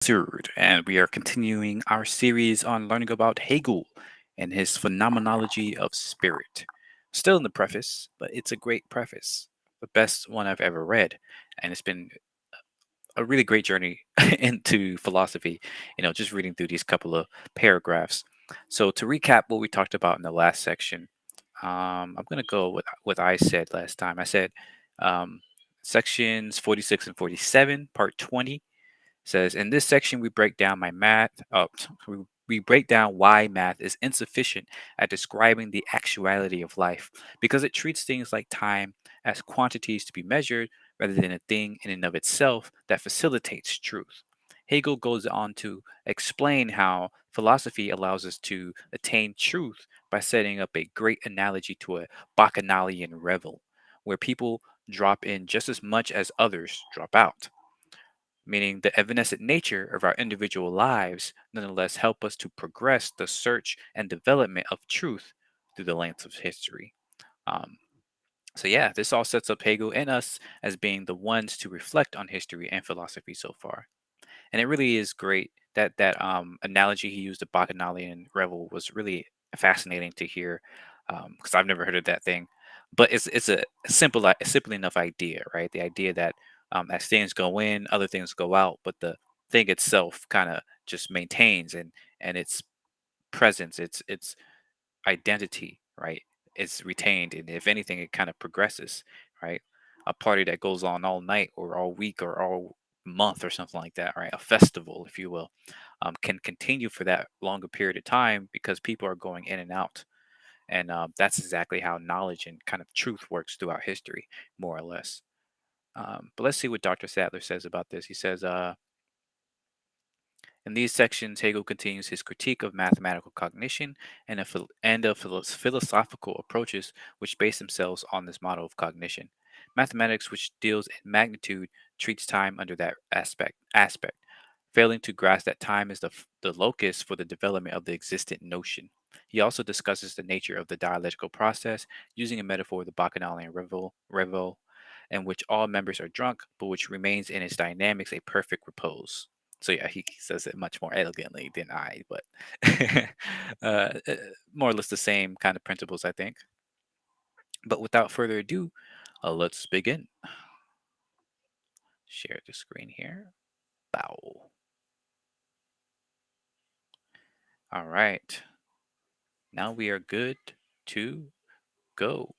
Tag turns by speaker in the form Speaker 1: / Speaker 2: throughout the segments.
Speaker 1: Third, and we are continuing our series on learning about Hegel and his Phenomenology of Spirit. Still in the preface, but it's a great preface, the best one I've ever read, and it's been a really great journey into philosophy. Just reading through these couple of paragraphs. So to recap what we talked about in the last section, I'm going to go with what I said last time. I said um, sections 46 and 47, part 20 says, in this section, we break down my math. We break down why math is insufficient at describing the actuality of life because it treats things like time as quantities to be measured rather than a thing in and of itself that facilitates truth. Hegel goes on to explain how philosophy allows us to attain truth by setting up a great analogy to a bacchanalian revel, where people drop in just as much as others drop out, meaning the evanescent nature of our individual lives nonetheless help us to progress the search and development of truth through the length of history. Um, so yeah, this all sets up Hegel and us as being the ones to reflect on history and philosophy so far. And it really is great that analogy he used, the Bacchanalian revel, was really fascinating to hear, because I've never heard of that thing. But it's a simple enough idea, right? The idea that as things go in, other things go out, but the thing itself kind of just maintains and its presence, its identity, right? It's retained, and if anything, it kind of progresses, right? A party that goes on all night or all week or all month or something like that, right? A festival, if you will, can continue for that longer period of time because people are going in and out. And that's exactly how knowledge and kind of truth works throughout history, more or less. But let's see what Dr. Sadler says about this. He says, in these sections, Hegel continues his critique of mathematical cognition and of philosophical approaches which base themselves on this model of cognition. Mathematics, which deals in magnitude, treats time under that aspect, failing to grasp that time is the locus for the development of the existent notion. He also discusses the nature of the dialectical process, using a metaphor of the Bacchanalian revel, in which all members are drunk, but which remains in its dynamics a perfect repose. So yeah, he says it much more elegantly than I, but uh, more or less the same kind of principles, I think. But without further ado, let's begin. Share the screen here. Bow. All right. Now we are good to go.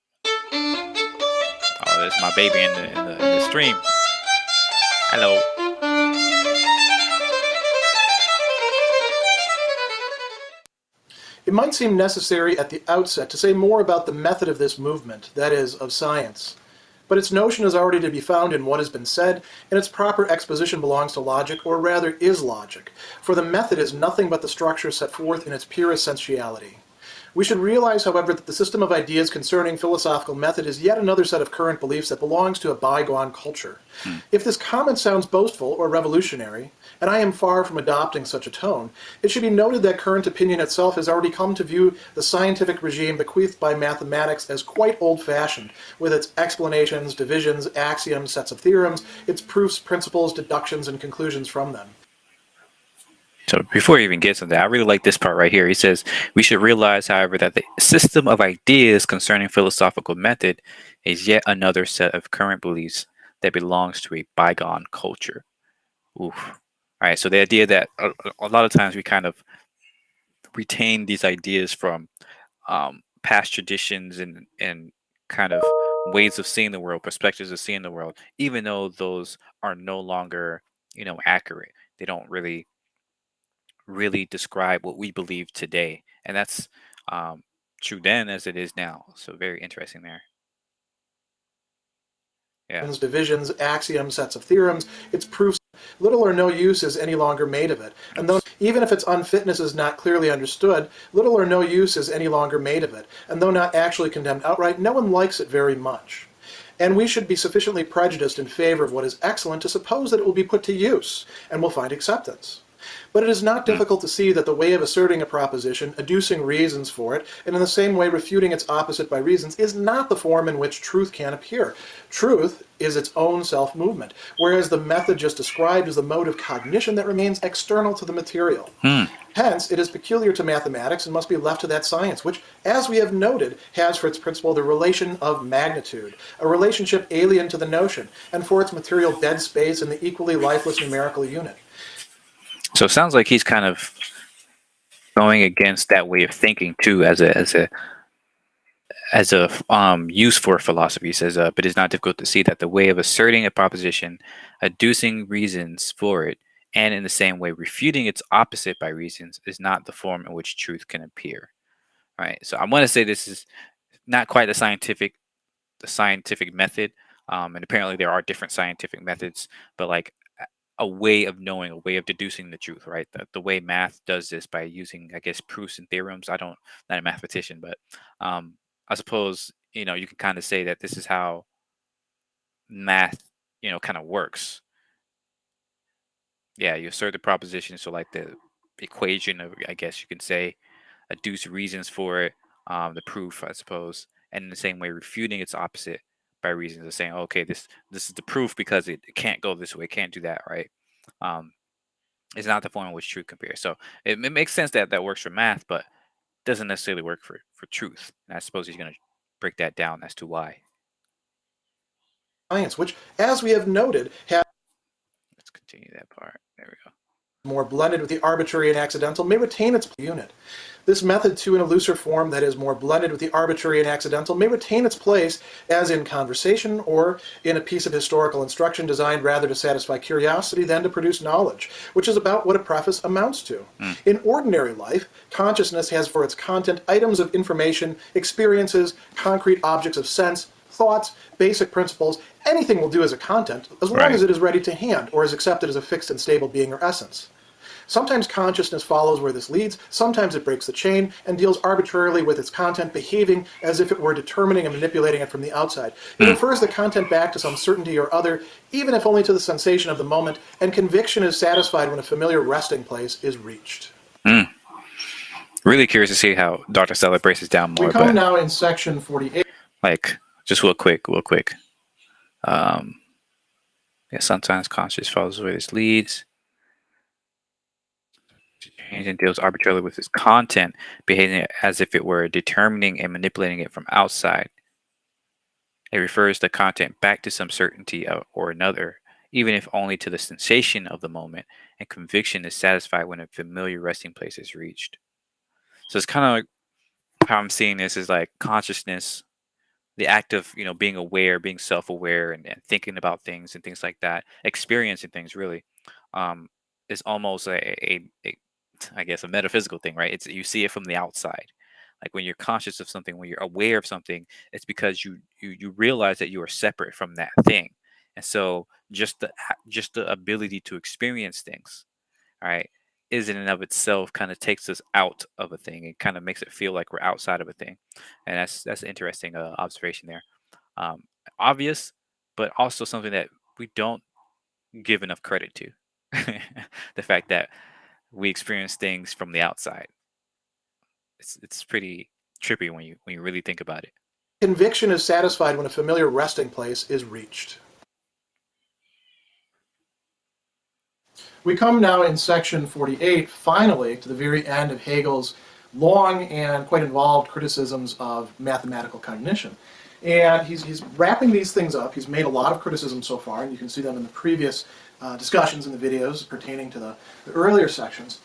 Speaker 1: Oh, there's my baby in the stream. Hello.
Speaker 2: It might seem necessary at the outset to say more about the method of this movement, that is, of science. But its notion is already to be found in what has been said, and its proper exposition belongs to logic, or rather is logic, for the method is nothing but the structure set forth in its pure essentiality. We should realize, however, that the system of ideas concerning philosophical method is yet another set of current beliefs that belongs to a bygone culture.
Speaker 1: Hmm.
Speaker 2: If this comment sounds boastful or revolutionary, and I am far from adopting such a tone, it should be noted that current opinion itself has already come to view the scientific regime bequeathed by mathematics as quite old-fashioned, with its explanations, divisions, axioms, sets of theorems, its proofs, principles, deductions, and conclusions from them.
Speaker 1: So before he even gets to that, I really like this part right here. He says, we should realize, however, that the system of ideas concerning philosophical method is yet another set of current beliefs that belongs to a bygone culture. Oof. All right. So the idea that a lot of times we kind of retain these ideas from past traditions and kind of ways of seeing the world, perspectives of seeing the world, even though those are no longer, accurate. They don't really describe what we believe today, and that's um, true then as it is now. So very interesting there. Yeah.
Speaker 2: Divisions, axioms, sets of theorems, its proofs, little or no use is any longer made of it. And though,
Speaker 1: Oops.
Speaker 2: even if its unfitness is not clearly understood, little or no use is any longer made of it. And though not actually condemned outright, no one likes it very much. And we should be sufficiently prejudiced in favor of what is excellent to suppose that it will be put to use and will find acceptance. But it is not difficult to see that the way of asserting a proposition, adducing reasons for it, and in the same way refuting its opposite by reasons, is not the form in which truth can appear. Truth is its own self-movement, whereas the method just described is the mode of cognition that remains external to the material. Hence, it is peculiar to mathematics and must be left to that science, which, as we have noted, has for its principle the relation of magnitude, a relationship alien to the notion, and for its material dead space in the equally lifeless numerical unit.
Speaker 1: So it sounds like he's kind of going against that way of thinking too, as a use for philosophy. He says, but it's not difficult to see that the way of asserting a proposition, adducing reasons for it, and in the same way refuting its opposite by reasons, is not the form in which truth can appear. Right. So I want to say this is not quite the scientific method, and apparently there are different scientific methods, but like a way of knowing, a way of deducing the truth, right? The way math does this by using, I guess, proofs and theorems. Not a mathematician, but I suppose, you can kind of say that this is how math, kind of works. Yeah, you assert the proposition. So like the equation of, I guess you can say, adduce reasons for it, the proof, I suppose, and in the same way refuting its opposite by reasons of saying, okay, this is the proof because it can't go this way, it can't do that, right? Um, it's not the form in which truth compares. So it makes sense that that works for math, but doesn't necessarily work for truth. And I suppose he's going to break that down as to why.
Speaker 2: Science, which, as we have noted, has
Speaker 1: Let's continue that part. There we go.
Speaker 2: more blended with the arbitrary and accidental, may retain its unit. This method, too, in a looser form that is more blended with the arbitrary and accidental, may retain its place as in conversation or in a piece of historical instruction designed rather to satisfy curiosity than to produce knowledge, which is about what a preface amounts to. In ordinary life, consciousness has for its content items of information, experiences, concrete objects of sense, thoughts, basic principles. Anything will do as a content, as long as it is ready to hand or is accepted as a fixed and stable being or essence. Sometimes consciousness follows where this leads, sometimes it breaks the chain and deals arbitrarily with its content, behaving as if it were determining and manipulating it from the outside. It refers the content back to some certainty or other, even if only to the sensation of the moment, and conviction is satisfied when a familiar resting place is reached.
Speaker 1: Really curious to see how Dr. Sadler breaks this down more.
Speaker 2: We come now in section 48.
Speaker 1: Like, just real quick. Yeah, sometimes conscious follows where this leads. And deals arbitrarily with its content, behaving as if it were determining and manipulating it from outside. It refers the content back to some certainty or another, even if only to the sensation of the moment, and conviction is satisfied when a familiar resting place is reached. So it's kind of like how I'm seeing this is like consciousness, the act of being aware, being self-aware, and thinking about things and things like that, experiencing things really, is almost a I guess a metaphysical thing, right? It's you see it from the outside. Like when you're conscious of something, when you're aware of something, it's because you realize that you are separate from that thing, and so just the ability to experience things, right, is in and of itself kind of takes us out of a thing and kind of makes it feel like we're outside of a thing, and that's an interesting observation there. Um, Obvious, but also something that we don't give enough credit to. The fact that we experience things from the outside. It's pretty trippy when you really think about it.
Speaker 2: Conviction is satisfied when a familiar resting place is reached. We come now in section 48, finally, to the very end of Hegel's long and quite involved criticisms of mathematical cognition. And he's wrapping these things up. He's made a lot of criticisms so far, and you can see them in the previous discussions in the videos pertaining to the earlier sections.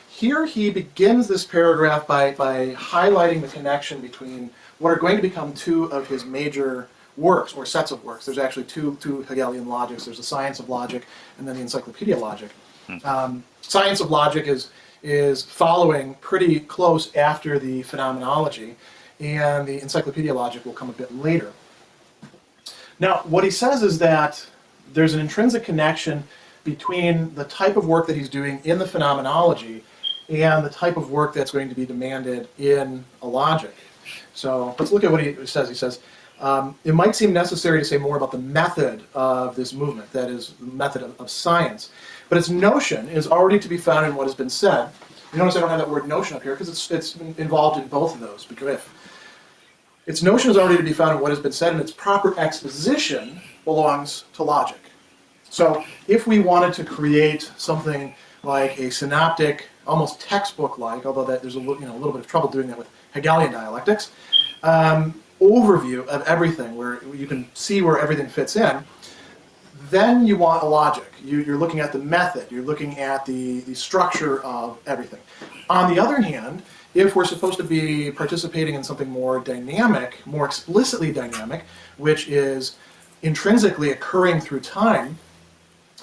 Speaker 2: Here he begins this paragraph by highlighting the connection between what are going to become two of his major works, or sets of works. There's actually two Hegelian logics. There's the Science of Logic and then the Encyclopedia Logic. Science of Logic is following pretty close after the Phenomenology, and the Encyclopedia Logic will come a bit later. Now, what he says is that there's an intrinsic connection between the type of work that he's doing in the Phenomenology and the type of work that's going to be demanded in a logic. So let's look at what he says. He says, it might seem necessary to say more about the method of this movement, that is, the method of science. but its notion is already to be found in what has been said. You notice I don't have that word notion up here because it's involved in both of those. Because its notion is already to be found in what has been said, and its proper exposition belongs to logic. So if we wanted to create something like a synoptic, almost textbook-like, although there's a little bit of trouble doing that with Hegelian dialectics, overview of everything where you can see where everything fits in, then you want a logic. You're looking at the method. You're looking at the structure of everything. On the other hand, if we're supposed to be participating in something more dynamic, more explicitly dynamic, which is intrinsically occurring through time,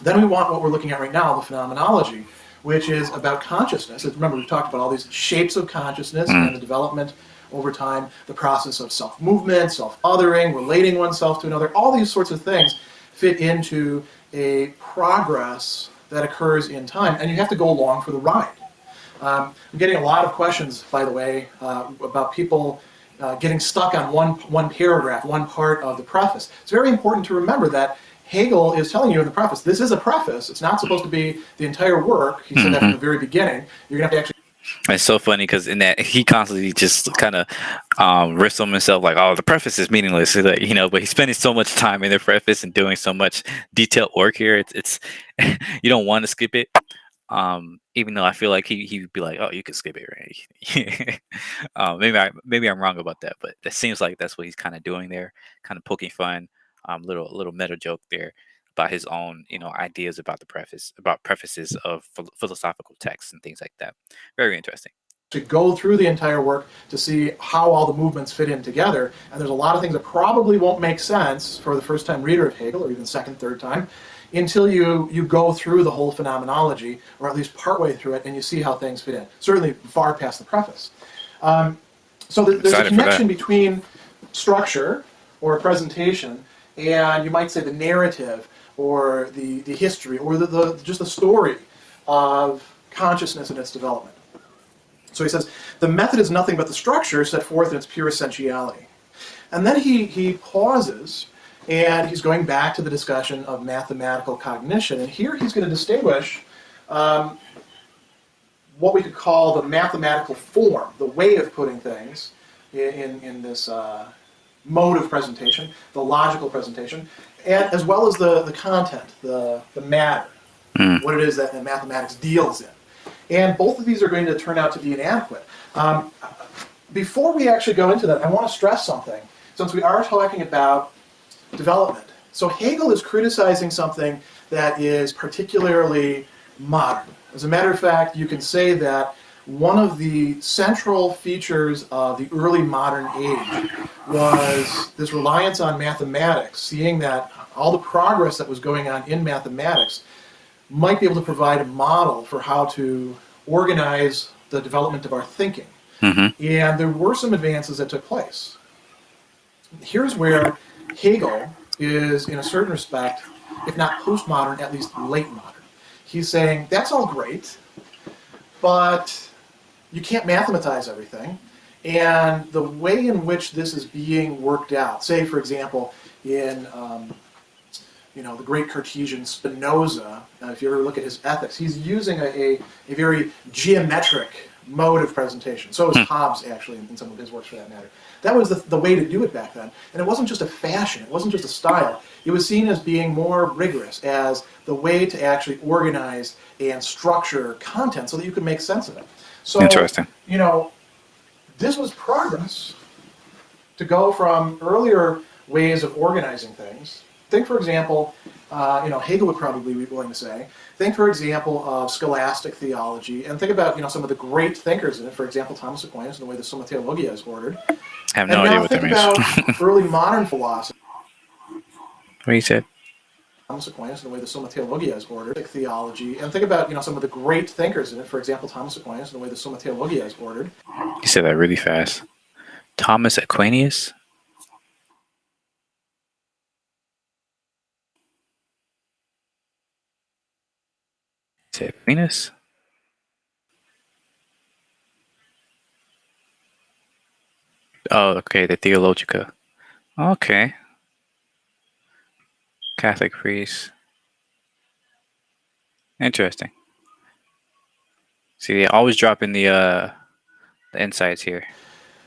Speaker 2: then we want what we're looking at right now, the phenomenology, which is about consciousness. Remember, we've talked about all these shapes of consciousness and the development over time, the process of self-movement, self-othering, relating oneself to another. All these sorts of things fit into a progress that occurs in time, and you have to go along for the ride. I'm getting a lot of questions, by the way, about people getting stuck on one paragraph, one part of the preface. It's very important to remember that Hegel is telling you in the preface, this is a preface. It's not supposed to be the entire work. He said that from the very beginning. You're going to have to actually...
Speaker 1: It's so funny because in that he constantly just kind of riffs on himself like, "Oh, the preface is meaningless," like, but he's spending so much time in the preface and doing so much detailed work here. It's you don't want to skip it, even though I feel like he'd be like, "Oh, you could skip it, right?" Maybe I'm wrong about that, but it seems like that's what he's kind of doing there, kind of poking fun, little meta joke there about his own, ideas about the preface, about prefaces of philosophical texts and things like that. Very interesting.
Speaker 2: To go through the entire work to see how all the movements fit in together. And there's a lot of things that probably won't make sense for the first time reader of Hegel, or even second, third time, until you go through the whole phenomenology, or at least partway through it, and you see how things fit in. Certainly far past the preface. So there's a connection between structure, or presentation, and you might say the narrative, or the history, or just the story of consciousness and its development. So he says, the method is nothing but the structure set forth in its pure essentiality. And then he pauses, and he's going back to the discussion of mathematical cognition. And here he's going to distinguish what we could call the mathematical form, the way of putting things in this mode of presentation, the logical presentation, and as well as the content, the matter, what it is that mathematics deals in. And both of these are going to turn out to be inadequate. Before we actually go into that, I want to stress something, since we are talking about development. So Hegel is criticizing something that is particularly modern. As a matter of fact, you can say that one of the central features of the early modern age was this reliance on mathematics, seeing that all the progress that was going on in mathematics might be able to provide a model for how to organize the development of our thinking. And there were some advances that took place. Here's where Hegel is, in a certain respect, if not postmodern, at least late modern. He's saying, that's all great, but you can't mathematize everything. And the way in which this is being worked out, say, for example, in the great Cartesian Spinoza, if you ever look at his ethics, he's using a very geometric mode of presentation. So is Hobbes, actually, in some of his works for that matter. That was the way to do it back then. And it wasn't just a fashion, it wasn't just a style. It was seen as being more rigorous, as the way to actually organize and structure content so that you could make sense of it. So,
Speaker 1: interesting.
Speaker 2: This was progress to go from earlier ways of organizing things. Think, for example, Hegel would probably be willing to say, think, for example, of scholastic theology, and think about, some of the great thinkers in it, for example, Thomas Aquinas, and the way the Summa Theologia is ordered.
Speaker 1: I have no idea what that means.
Speaker 2: Think about early modern philosophy.
Speaker 1: What you said?
Speaker 2: Thomas Aquinas, and the way the Summa Theologia is ordered, theology, and think about, some of the great thinkers in it, for example, Thomas Aquinas, and the way the Summa Theologia is ordered.
Speaker 1: You said that really fast. Thomas Aquinas? Said Aquinas? Oh, okay, the Theologica. Okay. Catholic priest. Interesting. See, they always drop in the insights here,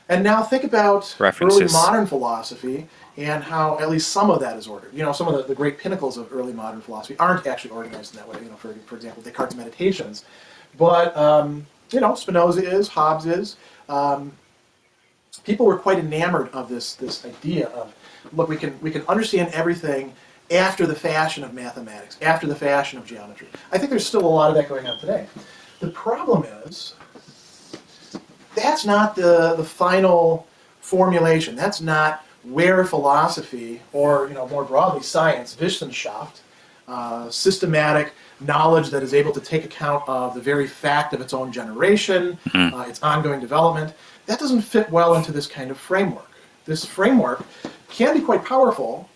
Speaker 2: And now think about early
Speaker 1: references.
Speaker 2: modern philosophy and how at least some of that is ordered. Some of the great pinnacles of early modern philosophy aren't actually organized in that way. For example, Descartes' Meditations. But, Spinoza is, Hobbes is. People were quite enamored of this idea of, look, we can understand everything after the fashion of mathematics, after the fashion of geometry. I think there's still a lot of that going on today. The problem is, that's not the final formulation. That's not where philosophy, or more broadly science, Wissenschaft, systematic knowledge that is able to take account of the very fact of its own generation, its ongoing development, that doesn't fit well into this kind of framework. This framework can be quite powerful,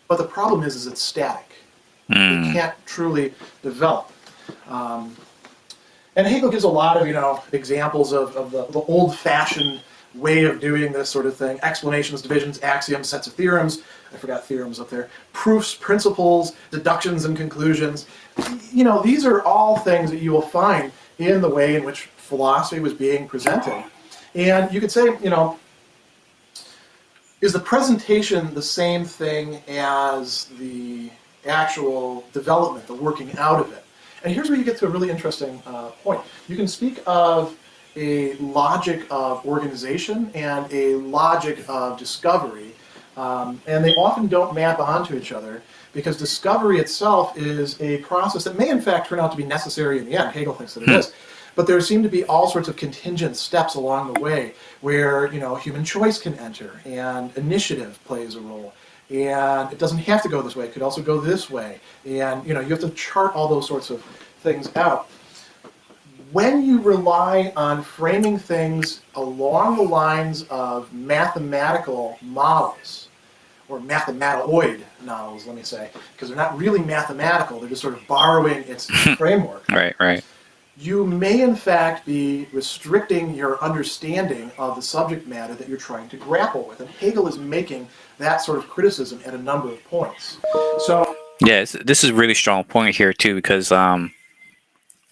Speaker 2: but the problem is it's static. It can't truly develop. And Hegel gives a lot of, examples of the old-fashioned way of doing this sort of thing. Explanations, divisions, axioms, sets of theorems. I forgot theorems up there. Proofs, principles, deductions, and conclusions. These are all things that you will find in the way in which philosophy was being presented. And you could say, is the presentation the same thing as the actual development, the working out of it? And here's where you get to a really interesting point. You can speak of a logic of organization and a logic of discovery, and they often don't map onto each other, because discovery itself is a process that may in fact turn out to be necessary in the end. Hegel thinks that it is. But there seem to be all sorts of contingent steps along the way where human choice can enter, and initiative plays a role. And it doesn't have to go this way. It could also go this way. And you have to chart all those sorts of things out. When you rely on framing things along the lines of mathematical models, or mathematoid models, let me say, because they're not really mathematical, they're just sort of borrowing its framework.
Speaker 1: Right.
Speaker 2: You may in fact be restricting your understanding of the subject matter that you're trying to grapple with. And Hegel is making that sort of criticism at a number of points. So
Speaker 1: Yes, this is a really strong point here too, because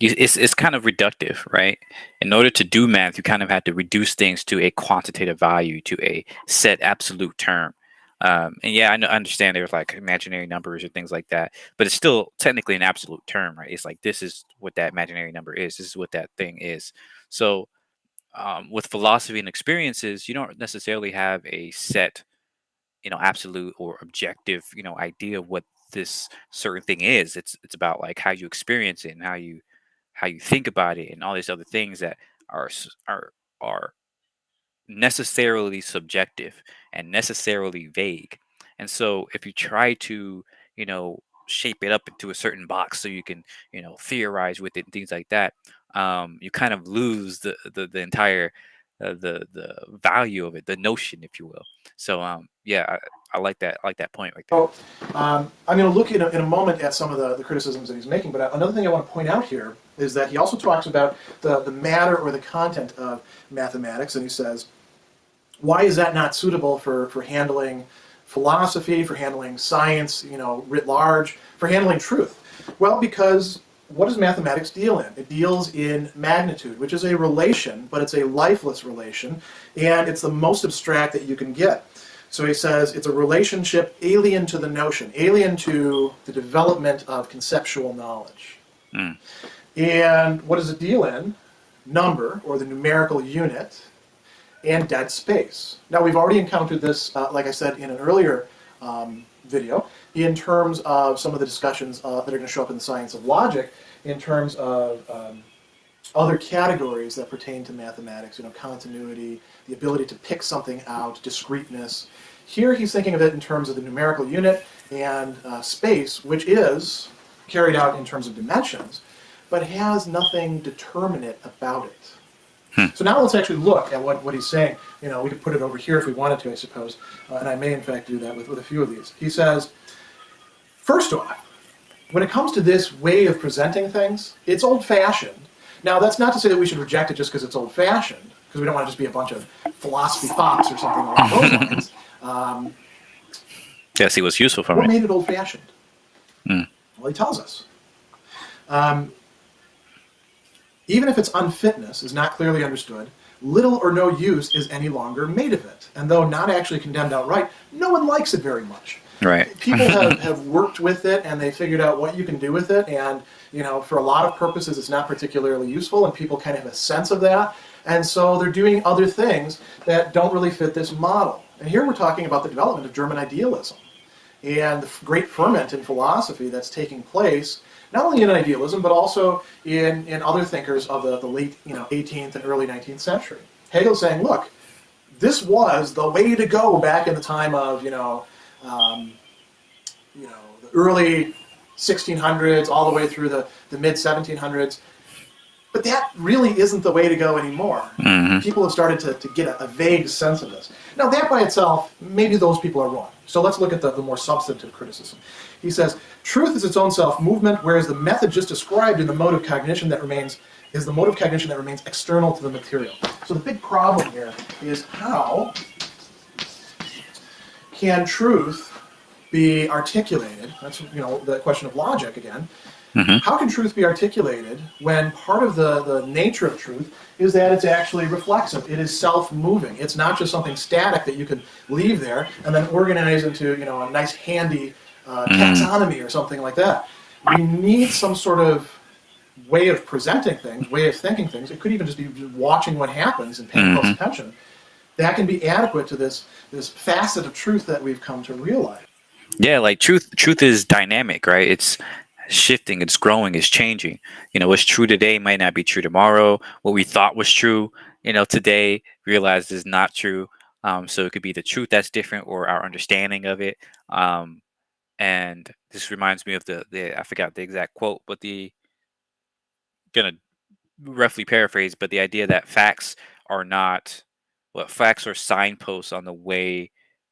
Speaker 1: it's kind of reductive, right? In order to do math, you kind of have to reduce things to a quantitative value, to a set absolute term. And yeah, I understand there's like imaginary numbers or things like that, but it's still technically an absolute term, right? It's like, this is what that imaginary number is. This is what that thing is. So with philosophy and experiences, you don't necessarily have a set, absolute or objective, idea of what this certain thing is. It's about like how you experience it and how you think about it and all these other things that are necessarily subjective and necessarily vague. And so if you try to, shape it up into a certain box so you can, theorize with it and things like that, you kind of lose the entire the value of it, the notion, if you will. So yeah, I like that. I like that point right there.
Speaker 2: So, I'm going to look in a moment at some of the criticisms that he's making, but another thing I want to point out here is that he also talks about the matter or the content of mathematics, and he says, why is that not suitable for handling philosophy, for handling science, writ large, for handling truth? Well, because what does mathematics deal in? It deals in magnitude, which is a relation, but it's a lifeless relation, and it's the most abstract that you can get. So he says it's a relationship alien to the notion, alien to the development of conceptual knowledge. And what does it deal in? Number, or the numerical unit, and dead space. Now, we've already encountered this, like I said in an earlier video, in terms of some of the discussions that are going to show up in the science of logic, in terms of other categories that pertain to mathematics, continuity, the ability to pick something out, discreteness. Here he's thinking of it in terms of the numerical unit and space, which is carried out in terms of dimensions, but has nothing determinate about it. So now let's actually look at what he's saying. We could put it over here if we wanted to, I suppose, and I may in fact do that with a few of these. He says, first off, when it comes to this way of presenting things, it's old-fashioned. Now, that's not to say that we should reject it just because it's old-fashioned, because we don't want to just be a bunch of philosophy fops or something along those lines.
Speaker 1: Yes, he was useful for
Speaker 2: What
Speaker 1: me.
Speaker 2: made it old-fashioned? Well, he tells us. Even if its unfitness is not clearly understood, little or no use is any longer made of it. And though not actually condemned outright, no one likes it very much.
Speaker 1: Right.
Speaker 2: People have worked with it, and they figured out what you can do with it, and for a lot of purposes it's not particularly useful, and people kind of have a sense of that, and so they're doing other things that don't really fit this model. And here we're talking about the development of German idealism and the great ferment in philosophy that's taking place not only in idealism but also in other thinkers of the late 18th and early 19th century. Hegel's saying, look, this was the way to go back in the time of the early 1600s all the way through the mid 1700s. But that really isn't the way to go anymore.
Speaker 1: Mm-hmm.
Speaker 2: People have started to get a vague sense of this. Now, that by itself, maybe those people are wrong. So let's look at the more substantive criticism. He says, truth is its own self-movement, whereas the method just described in the mode of cognition that remains is the mode of cognition that remains external to the material. So the big problem here is how can truth be articulated? That's the question of logic again.
Speaker 1: Mm-hmm.
Speaker 2: How can truth be articulated when part of the nature of truth is that it's actually reflexive? It is self-moving. It's not just something static that you can leave there and then organize into a nice handy taxonomy or something like that. We need some sort of way of presenting things, way of thinking things. It could even just be watching what happens and paying close attention. That can be adequate to this facet of truth that we've come to realize.
Speaker 1: Yeah, like truth is dynamic, right? It's shifting, it's growing, it's changing. What's true today might not be true tomorrow. What we thought was true, today realized is not true. So it could be the truth that's different or our understanding of it. And this reminds me of the I forgot the exact quote, but gonna roughly paraphrase, but the idea that facts are not facts are signposts on the way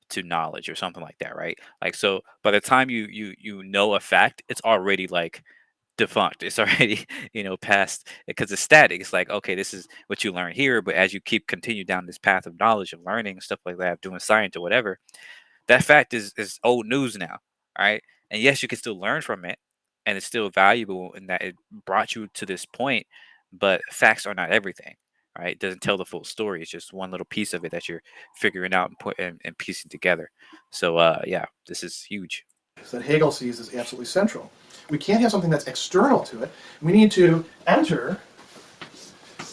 Speaker 1: to knowledge or something like that, right? Like, so by the time you know a fact, it's already like defunct. It's already past, because it's static. It's like, okay, this is what you learn here, but as you continue down this path of knowledge, of learning, stuff like that, of doing science or whatever, that fact is old news now, right? And yes, you can still learn from it, and it's still valuable in that it brought you to this point. But facts are not everything, right? It doesn't tell the full story. It's just one little piece of it that you're figuring out and and piecing together. So yeah, this is huge.
Speaker 2: That Hegel sees as absolutely central. We can't have something that's external to it. We need to enter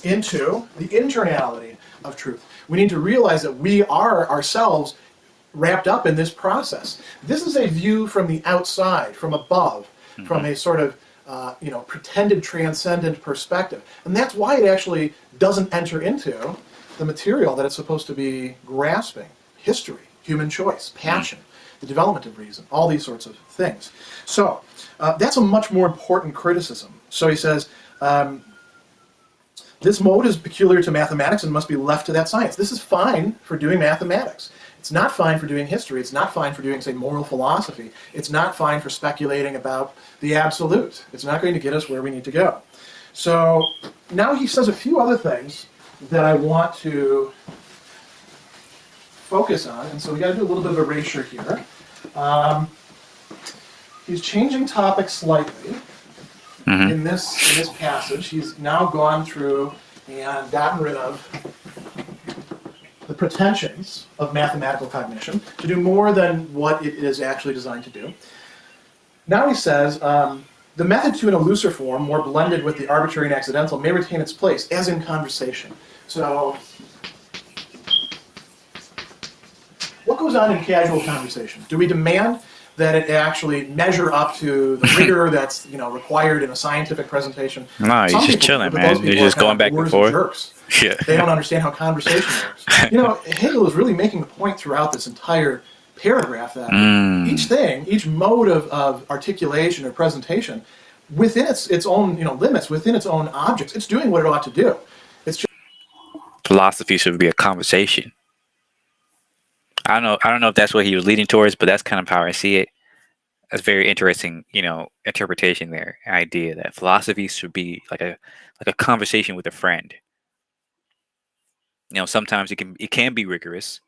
Speaker 2: into the internality of truth. We need to realize that we are ourselves wrapped up in this process. This is a view from the outside, from above, from a sort of pretended transcendent perspective. And that's why it actually doesn't enter into the material that it's supposed to be grasping. History, human choice, passion, the development of reason, all these sorts of things. So that's a much more important criticism. So he says, this mode is peculiar to mathematics and must be left to that science. This is fine for doing mathematics. It's not fine for doing history. It's not fine for doing, say, moral philosophy. It's not fine for speculating about the absolute. It's not going to get us where we need to go. So now he says a few other things that I want to focus on. And so we got to do a little bit of erasure here. He's changing topic slightly in this passage. He's now gone through and gotten rid of the pretensions of mathematical cognition to do more than what it is actually designed to do. Now he says, the method to an illusory form, more blended with the arbitrary and accidental, may retain its place, as in conversation. So, what goes on in casual conversation? Do we demand that it actually measure up to the rigor that's required in a scientific presentation?
Speaker 1: No, you're just chilling, man. You're just going back and forth.
Speaker 2: Jerks.
Speaker 1: Yeah.
Speaker 2: They don't understand how conversation works. Hegel is really making the point throughout this entire paragraph that each mode of articulation or presentation, within its own limits, within its own objects, it's doing what it ought to do. It's just
Speaker 1: Philosophy should be a conversation. I don't know if that's what he was leading towards, but that's kind of how I see it. That's very interesting, interpretation there. Idea that philosophy should be like a conversation with a friend. Sometimes it can be rigorous,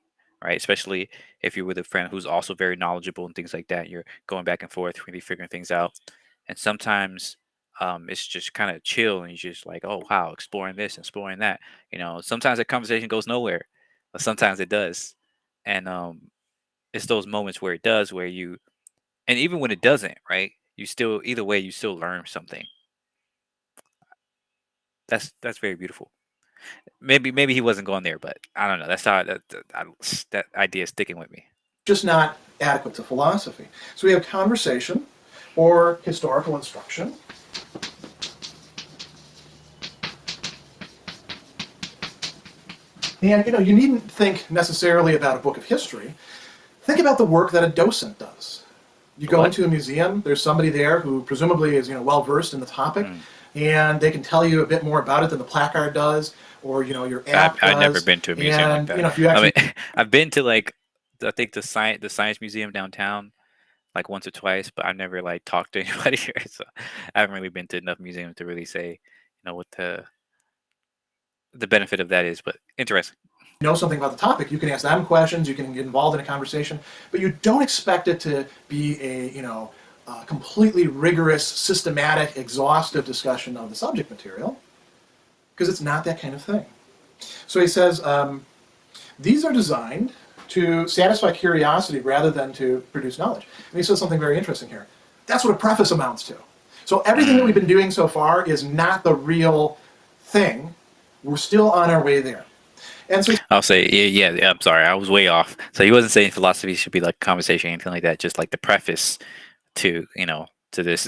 Speaker 1: right? Especially if you're with a friend who's also very knowledgeable and things like that. You're going back and forth, really figuring things out. And sometimes it's just kind of chill, and you're just like, oh wow, exploring this, exploring that. Sometimes the conversation goes nowhere, but sometimes it does, and it's those moments where it does, where you, and even when it doesn't, right? You still, either way, you still learn something. That's very beautiful. Maybe he wasn't going there, but I don't know. That's how that idea is sticking with me.
Speaker 2: Just not adequate to philosophy. So we have conversation or historical instruction. And you needn't think necessarily about a book of history. Think about the work that a docent does. You go into a museum, there's somebody there who presumably is well versed in the topic, and they can tell you a bit more about it than the placard does, or your app does.
Speaker 1: I've never been to a museum like that.
Speaker 2: If you actually,
Speaker 1: I've been to, like, I think the science museum downtown, like, once or twice, but I've never, like, talked to anybody here. So I haven't really been to enough museums to really say, what the benefit of that is. But interesting.
Speaker 2: know something about the topic, you can ask them questions, you can get involved in a conversation, but you don't expect it to be a completely rigorous, systematic, exhaustive discussion of the subject material, because it's not that kind of thing. So he says, these are designed to satisfy curiosity rather than to produce knowledge. And he says something very interesting here. That's what a preface amounts to. So everything that we've been doing so far is not the real thing. We're still on our way there. And so
Speaker 1: I'll say, yeah, I'm sorry, I was way off. So he wasn't saying philosophy should be like conversation or anything like that. Just like the preface to to this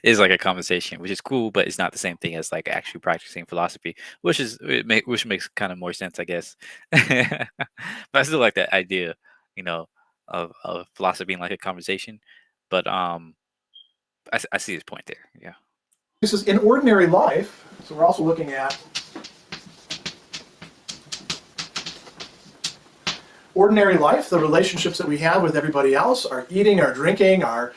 Speaker 1: is like a conversation, which is cool, but it's not the same thing as like actually practicing philosophy, which makes kind of more sense, I guess. But I still like that idea, of philosophy being like a conversation. But I see his point there. Yeah.
Speaker 2: this is in ordinary life. So we're also looking at ordinary life, the relationships that we have with everybody else, our eating, our drinking, our,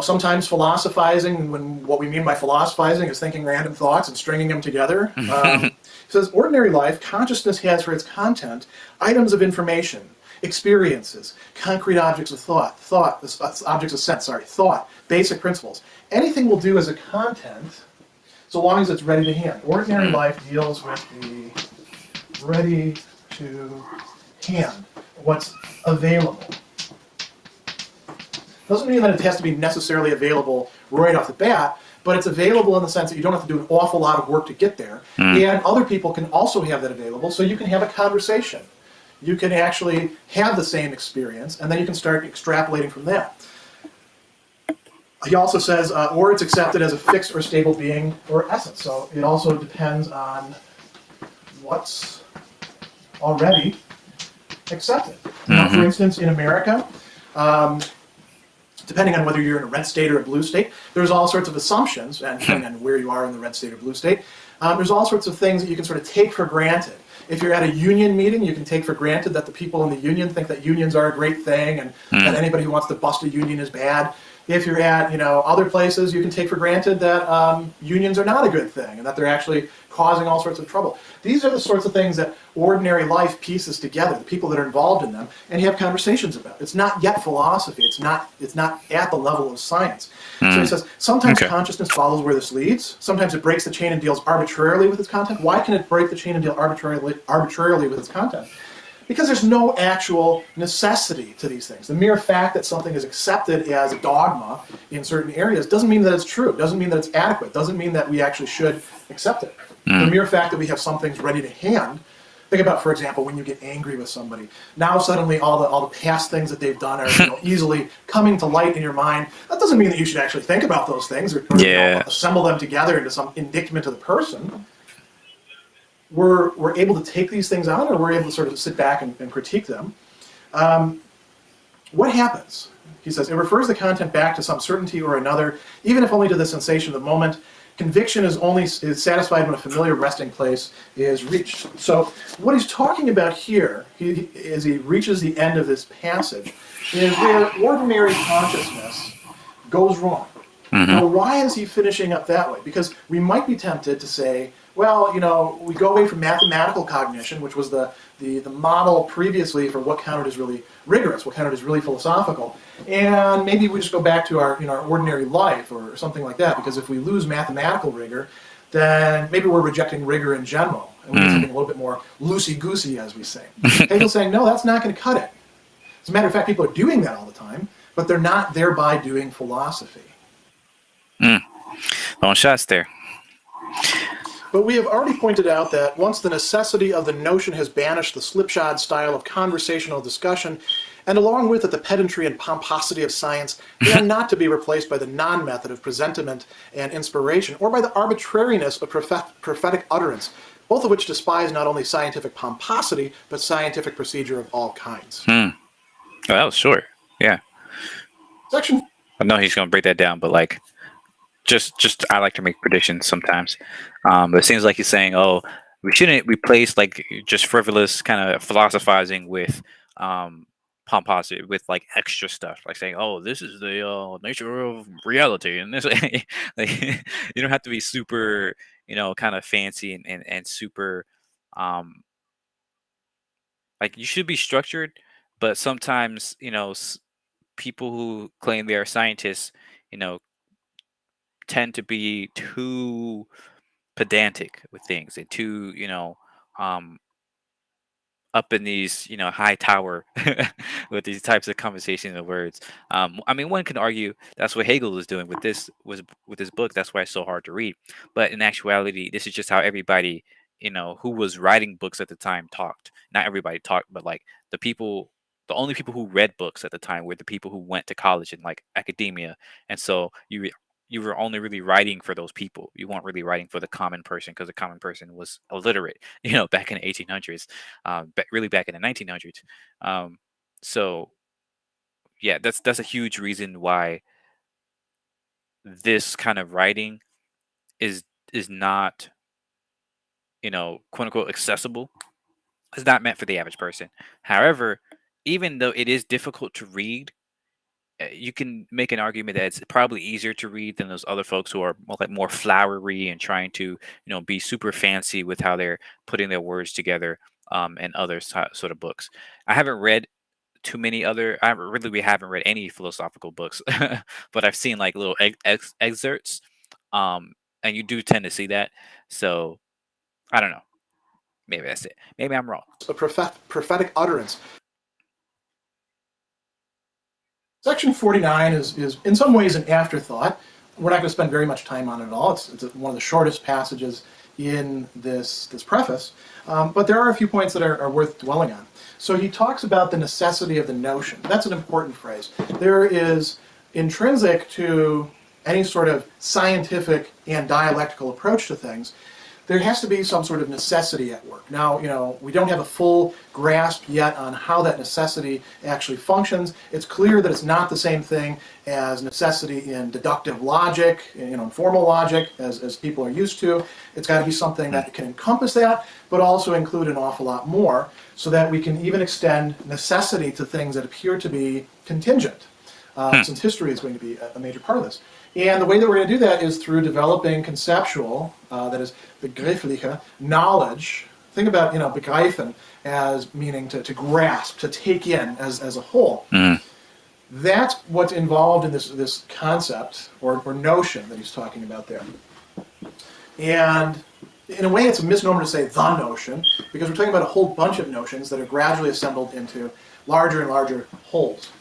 Speaker 2: sometimes philosophizing, when what we mean by philosophizing is thinking random thoughts and stringing them together. It says, ordinary life, consciousness has for its content items of information, experiences, concrete objects of objects of sense, thought, basic principles. Anything will do as a content, so long as it's ready to hand. Ordinary life deals with the ready to hand, what's available. Doesn't mean that it has to be necessarily available right off the bat, but it's available in the sense that you don't have to do an awful lot of work to get there. And other people can also have that available, so you can have a conversation. You can actually have the same experience, and then you can start extrapolating from that. He also says, or it's accepted as a fixed or stable being or essence. So it also depends on what's already accepted. Now, for instance, in America, depending on whether you're in a red state or a blue state, there's all sorts of assumptions, and depending on where you are in the red state or blue state, there's all sorts of things that you can sort of take for granted. If you're at a union meeting, you can take for granted that the people in the union think that unions are a great thing, and that anybody who wants to bust a union is bad. If you're at other places, you can take for granted that unions are not a good thing, and that they're actually causing all sorts of trouble. These are the sorts of things that ordinary life pieces together, the people that are involved in them, and have conversations about. It's not yet philosophy. It's not at the level of science. So he says, sometimes consciousness follows where this leads. Sometimes it breaks the chain and deals arbitrarily with its content. Why can it break the chain and deal arbitrarily with its content? Because there's no actual necessity to these things. The mere fact that something is accepted as a dogma in certain areas doesn't mean that it's true, doesn't mean that it's adequate, doesn't mean that we actually should accept it. The mere fact that we have some things ready to hand, think about, for example, when you get angry with somebody. Now suddenly all the past things that they've done are easily coming to light in your mind. That doesn't mean that you should actually think about those things or assemble them together into some indictment of the person. We're able to take these things on, or we're able to sort of sit back and critique them. What happens? He says, it refers the content back to some certainty or another, even if only to the sensation of the moment. Conviction is satisfied when a familiar resting place is reached. So what he's talking about here, as he reaches the end of this passage, is where ordinary consciousness goes wrong. Now, why is he finishing up that way? Because we might be tempted to say, well, we go away from mathematical cognition, which was the model previously for what counted as really rigorous, what counted as really philosophical, and maybe we just go back to our our ordinary life or something like that. Because if we lose mathematical rigor, then maybe we're rejecting rigor in general, and we need something a little bit more loosey-goosey, as we say. Hegel's saying, no, that's not going to cut it. As a matter of fact, people are doing that all the time, but they're not thereby doing philosophy.
Speaker 1: Long shots there.
Speaker 2: But we have already pointed out that once the necessity of the notion has banished the slipshod style of conversational discussion, and along with it the pedantry and pomposity of science, they are not to be replaced by the non-method of presentiment and inspiration, or by the arbitrariness of prophetic utterance, both of which despise not only scientific pomposity, but scientific procedure of all kinds.
Speaker 1: Oh, that was short. Yeah.
Speaker 2: Section.
Speaker 1: I know he's going to break that down, but like, just I like to make predictions sometimes. But it seems like he's saying, oh, we shouldn't replace like just frivolous kind of philosophizing with pomposity, with like extra stuff, like saying, oh, this is the nature of reality, and this like, you don't have to be super, kind of fancy and super like you should be structured, but sometimes people who claim they are scientists, you know, tend to be too pedantic with things and too, um, up in these, high tower with these types of conversations and words. I mean, one can argue that's what Hegel is doing with this book. That's why it's so hard to read. But in actuality, this is just how everybody, who was writing books at the time talked. Not everybody talked, but like the only people who read books at the time were the people who went to college and like academia. And so you were only really writing for those people. You weren't really writing for the common person because the common person was illiterate, back in the 1800s, but really back in the 1900s. So yeah, that's a huge reason why this kind of writing is is not, quote unquote accessible. It's not meant for the average person. However, even though it is difficult to read, you can make an argument that it's probably easier to read than those other folks who are more flowery and trying to be super fancy with how they're putting their words together, and other sort of books. I haven't read too many other. We haven't read any philosophical books, but I've seen like little excerpts, and you do tend to see that. So I don't know. Maybe that's it. Maybe I'm wrong.
Speaker 2: A prophetic utterance. Section 49 is in some ways an afterthought. We're not going to spend very much time on it at all. It's one of the shortest passages in this preface, but there are a few points that are worth dwelling on. So he talks about the necessity of the notion. That's an important phrase. There is intrinsic to any sort of scientific and dialectical approach to things, there has to be some sort of necessity at work. Now, we don't have a full grasp yet on how that necessity actually functions. It's clear that it's not the same thing as necessity in deductive logic, in formal logic, as people are used to. It's got to be something that can encompass that, but also include an awful lot more, so that we can even extend necessity to things that appear to be contingent, since history is going to be a major part of this. And the way that we're going to do that is through developing conceptual, that is, begriffliche knowledge. Think about, begreifen as meaning to grasp, to take in as a whole. That's what's involved in this concept or notion that he's talking about there. And in a way, it's a misnomer to say the notion, because we're talking about a whole bunch of notions that are gradually assembled into larger and larger wholes.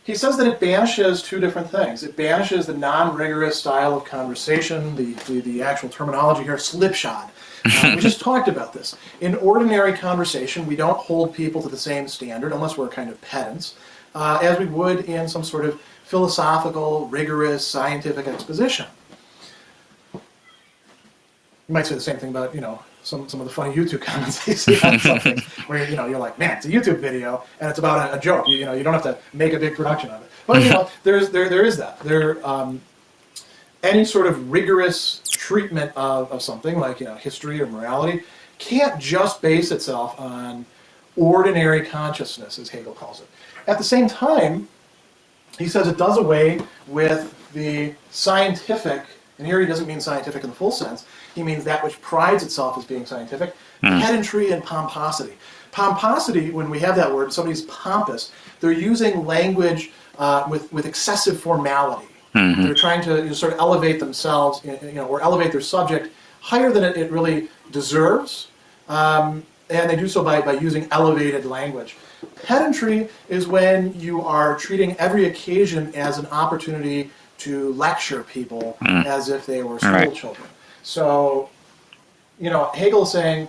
Speaker 2: He says that it banishes two different things. It banishes the non-rigorous style of conversation, the actual terminology here, slipshod. We just talked about this. In ordinary conversation, we don't hold people to the same standard, unless we're kind of pedants, as we would in some sort of philosophical, rigorous, scientific exposition. You might say the same thing about, some of the funny YouTube comments they see on something where, you're like, man, it's a YouTube video and it's about a joke. You don't have to make a big production of it. But, there is that. Any sort of rigorous treatment of something like, history or morality can't just base itself on ordinary consciousness, as Hegel calls it. At the same time, he says it does away with the scientific And here he doesn't mean scientific in the full sense. He means that which prides itself as being scientific.
Speaker 1: Mm.
Speaker 2: Pedantry and pomposity. Pomposity, when we have that word, somebody's pompous, they're using language with excessive formality.
Speaker 1: Mm-hmm.
Speaker 2: They're trying to sort of elevate themselves, or elevate their subject higher than it really deserves, and they do so by using elevated language. Pedantry is when you are treating every occasion as an opportunity to lecture people as if they were school children. So, Hegel is saying,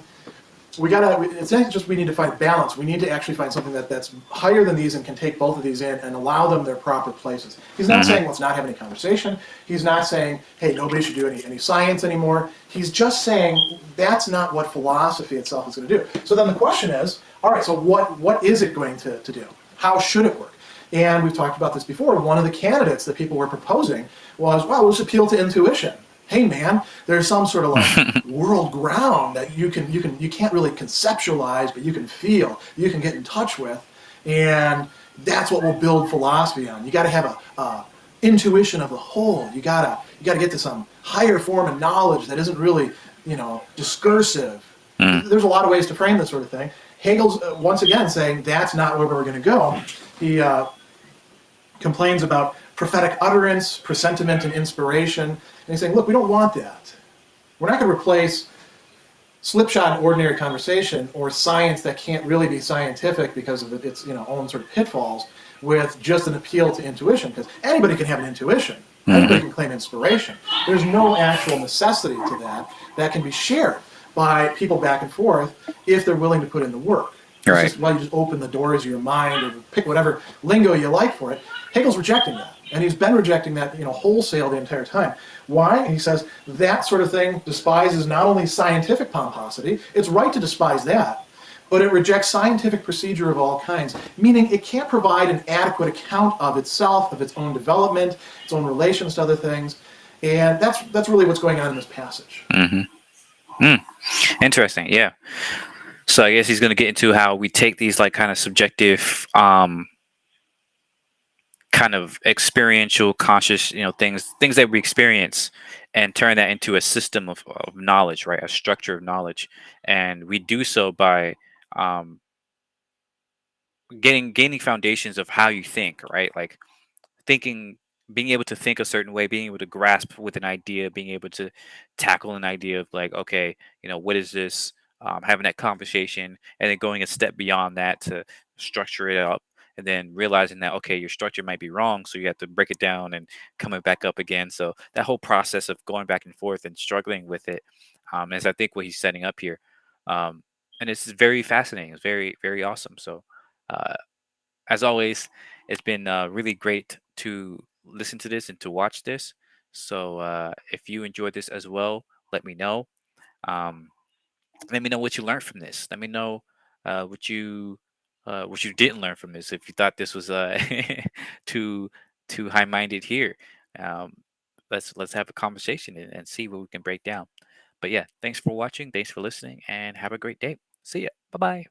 Speaker 2: it's not just we need to find balance. We need to actually find something that's higher than these and can take both of these in and allow them their proper places. He's not saying let's not have any conversation. He's not saying, hey, nobody should do any science anymore. He's just saying that's not what philosophy itself is going to do. So then the question is, all right, so what is it going to do? How should it work? And we've talked about this before. One of the candidates that people were proposing was, well, let's appeal to intuition. Hey man, there's some sort of like world ground that you can't really conceptualize, but you can feel, you can get in touch with, and that's what will build philosophy on. You got to have a intuition of the whole. You gotta get to some higher form of knowledge that isn't really discursive. There's a lot of ways to frame this sort of thing. Hegel's once again saying that's not where we're going to go. He complains about prophetic utterance, presentiment, and inspiration. And he's saying, look, we don't want that. We're not going to replace slipshod and ordinary conversation or science that can't really be scientific because of its own sort of pitfalls with just an appeal to intuition. Because anybody can have an intuition. Anybody can claim inspiration. There's no actual necessity to that can be shared by people back and forth if they're willing to put in the work.
Speaker 1: Right.
Speaker 2: It's just, you just open the doors of your mind or pick whatever lingo you like for it. Hegel's rejecting that. And he's been rejecting that wholesale the entire time. Why? And he says that sort of thing despises not only scientific pomposity, it's right to despise that, but it rejects scientific procedure of all kinds, meaning it can't provide an adequate account of itself, of its own development, its own relations to other things. And that's really what's going on in this passage.
Speaker 1: Interesting, yeah. So I guess he's going to get into how we take these like kind of subjective, kind of experiential, conscious, things that we experience, and turn that into a system of knowledge, right? A structure of knowledge, and we do so by gaining foundations of how you think, right? Like thinking, being able to think a certain way, being able to grasp with an idea, being able to tackle an idea of like, okay, what is this? Having that conversation, and then going a step beyond that to structure it up, and then realizing that okay, your structure might be wrong, so you have to break it down and coming back up again. So that whole process of going back and forth and struggling with it, is I think what he's setting up here, and it's very fascinating. It's very very awesome. So. Uh, as always, it's been really great to listen to this and to watch this. So if you enjoyed this as well, let me know. Um, let me know what you learned from this. Let me know what you didn't learn from this. If you thought this was too too high minded here, um, let's have a conversation and see what we can break down. But yeah, thanks for watching. Thanks for listening, and have a great day. See ya. Bye bye.